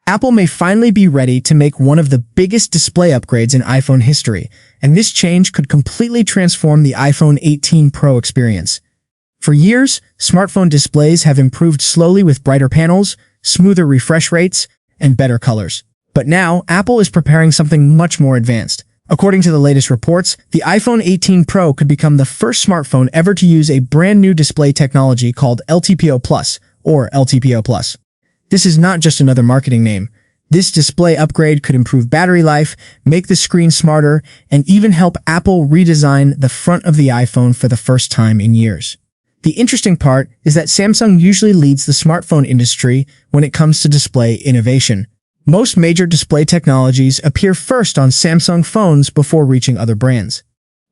Apple may finally be ready to make one of the biggest display upgrades in iPhone history, and this change could completely transform the iPhone 18 Pro experience. For years, smartphone displays have improved slowly with brighter panels, smoother refresh rates, and better colors. But now, Apple is preparing something much more advanced. According to the latest reports, the iPhone 18 Pro could become the first smartphone ever to use a brand new display technology called LTPO Plus, or LTPO Plus. This is not just another marketing name. This display upgrade could improve battery life, make the screen smarter, and even help Apple redesign the front of the iPhone for the first time in years. The interesting part is that Samsung usually leads the smartphone industry when it comes to display innovation. Most major display technologies appear first on Samsung phones before reaching other brands.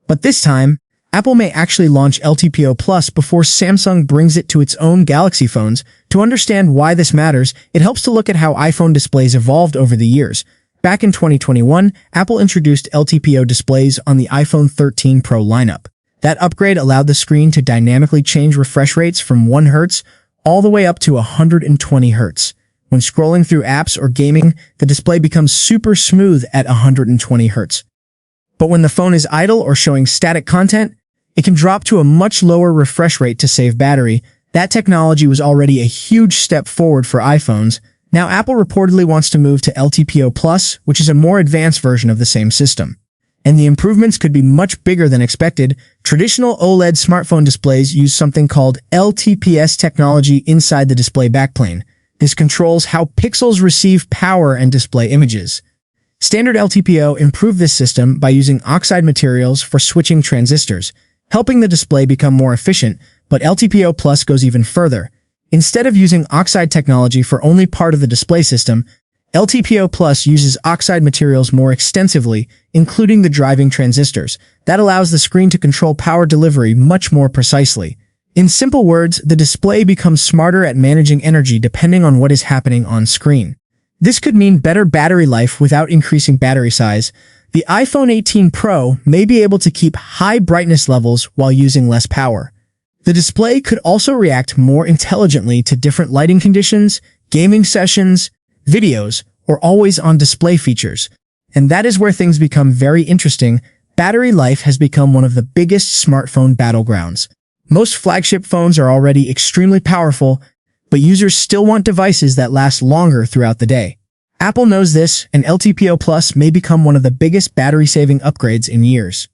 But this time, Apple may actually launch LTPO Plus before Samsung brings it to its own Galaxy phones. To understand why this matters, it helps to look at how iPhone displays evolved over the years. Back in 2021, Apple introduced LTPO displays on the iPhone 13 Pro lineup. That upgrade allowed the screen to dynamically change refresh rates from 1 Hz all the way up to 120 Hz. When scrolling through apps or gaming, the display becomes super smooth at 120 Hz. But when the phone is idle or showing static content, it can drop to a much lower refresh rate to save battery. That technology was already a huge step forward for iPhones. Now Apple reportedly wants to move to LTPO Plus, which is a more advanced version of the same system. And the improvements could be much bigger than expected. Traditional OLED smartphone displays use something called LTPS technology inside the display backplane. This controls how pixels receive power and display images. Standard LTPO improved this system by using oxide materials for switching transistors, helping the display become more efficient, but LTPO Plus goes even further. Instead of using oxide technology for only part of the display system, LTPO Plus uses oxide materials more extensively, including the driving transistors. That allows the screen to control power delivery much more precisely. In simple words, the display becomes smarter at managing energy depending on what is happening on screen. This could mean better battery life without increasing battery size. The iPhone 18 Pro may be able to keep high brightness levels while using less power. The display could also react more intelligently to different lighting conditions, gaming sessions, videos, or always-on display features. And that is where things become very interesting. Battery life has become one of the biggest smartphone battlegrounds. Most flagship phones are already extremely powerful, but users still want devices that last longer throughout the day. Apple knows this, and LTPO Plus may become one of the biggest battery-saving upgrades in years.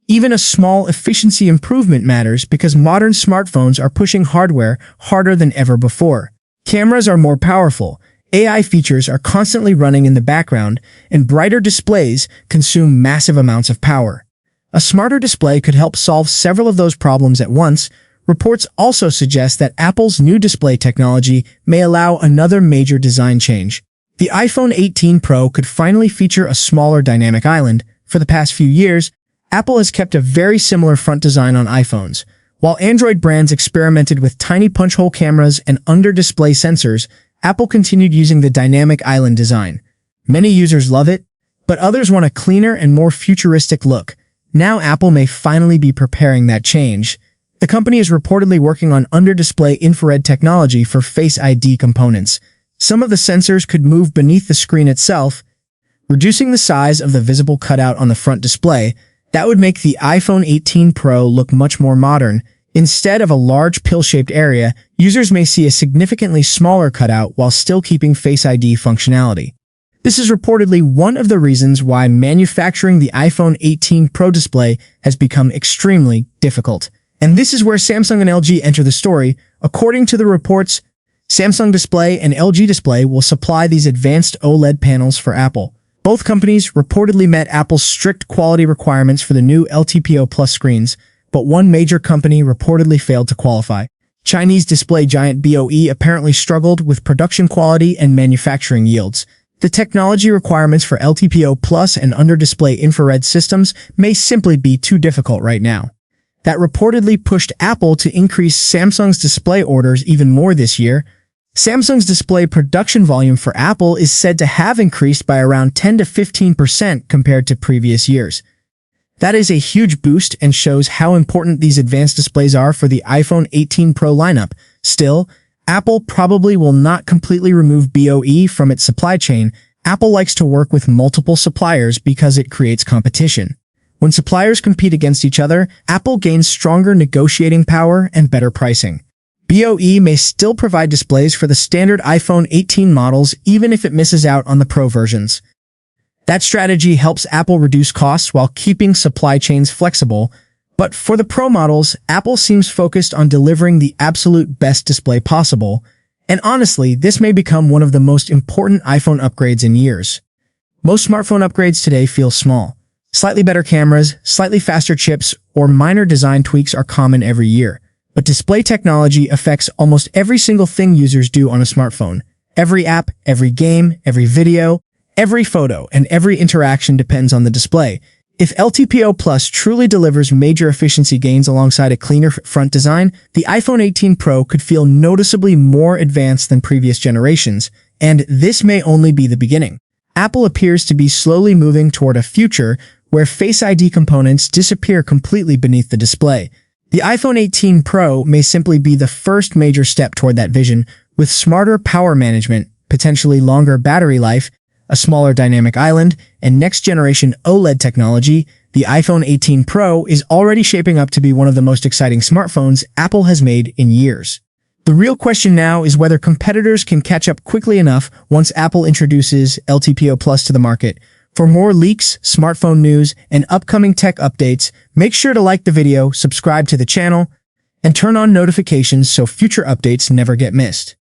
Even a small efficiency improvement matters because modern smartphones are pushing hardware harder than ever before. Cameras are more powerful, AI features are constantly running in the background, and brighter displays consume massive amounts of power. A smarter display could help solve several of those problems at once. Reports also suggest that Apple's new display technology may allow another major design change. The iPhone 18 Pro could finally feature a smaller dynamic island. For the past few years, Apple has kept a very similar front design on iPhones. While Android brands experimented with tiny punch-hole cameras and under-display sensors, Apple continued using the dynamic island design. Many users love it, but others want a cleaner and more futuristic look. Now Apple may finally be preparing that change. The company is reportedly working on under-display infrared technology for Face ID components. Some of the sensors could move beneath the screen itself, reducing the size of the visible cutout on the front display. That would make the iPhone 18 Pro look much more modern. Instead of a large pill-shaped area, users may see a significantly smaller cutout while still keeping Face ID functionality. This is reportedly one of the reasons why manufacturing the iPhone 18 Pro display has become extremely difficult. And this is where Samsung and LG enter the story. According to the reports, Samsung Display and LG Display will supply these advanced OLED panels for Apple. Both companies reportedly met Apple's strict quality requirements for the new LTPO Plus screens, but one major company reportedly failed to qualify. Chinese display giant BOE apparently struggled with production quality and manufacturing yields. The technology requirements for LTPO Plus and under-display infrared systems may simply be too difficult right now. That reportedly pushed Apple to increase Samsung's display orders even more this year. Samsung's display production volume for Apple is said to have increased by around 10 to 15% compared to previous years. That is a huge boost and shows how important these advanced displays are for the iPhone 18 Pro lineup. Still, Apple probably will not completely remove BOE from its supply chain. Apple likes to work with multiple suppliers because it creates competition. When suppliers compete against each other, Apple gains stronger negotiating power and better pricing. BOE may still provide displays for the standard iPhone 18 models even if it misses out on the Pro versions. That strategy helps Apple reduce costs while keeping supply chains flexible, but for the Pro models, Apple seems focused on delivering the absolute best display possible, and honestly, this may become one of the most important iPhone upgrades in years. Most smartphone upgrades today feel small. Slightly better cameras, slightly faster chips, or minor design tweaks are common every year. But display technology affects almost every single thing users do on a smartphone. Every app, every game, every video, every photo, and every interaction depends on the display. If LTPO Plus truly delivers major efficiency gains alongside a cleaner front design, the iPhone 18 Pro could feel noticeably more advanced than previous generations, and this may only be the beginning. Apple appears to be slowly moving toward a future where Face ID components disappear completely beneath the display. The iPhone 18 Pro may simply be the first major step toward that vision, with smarter power management, potentially longer battery life, a smaller dynamic island, and next-generation OLED technology. The iPhone 18 Pro is already shaping up to be one of the most exciting smartphones Apple has made in years. The real question now is whether competitors can catch up quickly enough once Apple introduces LTPO Plus to the market. For more leaks, smartphone news, and upcoming tech updates, make sure to like the video, subscribe to the channel, and turn on notifications so future updates never get missed.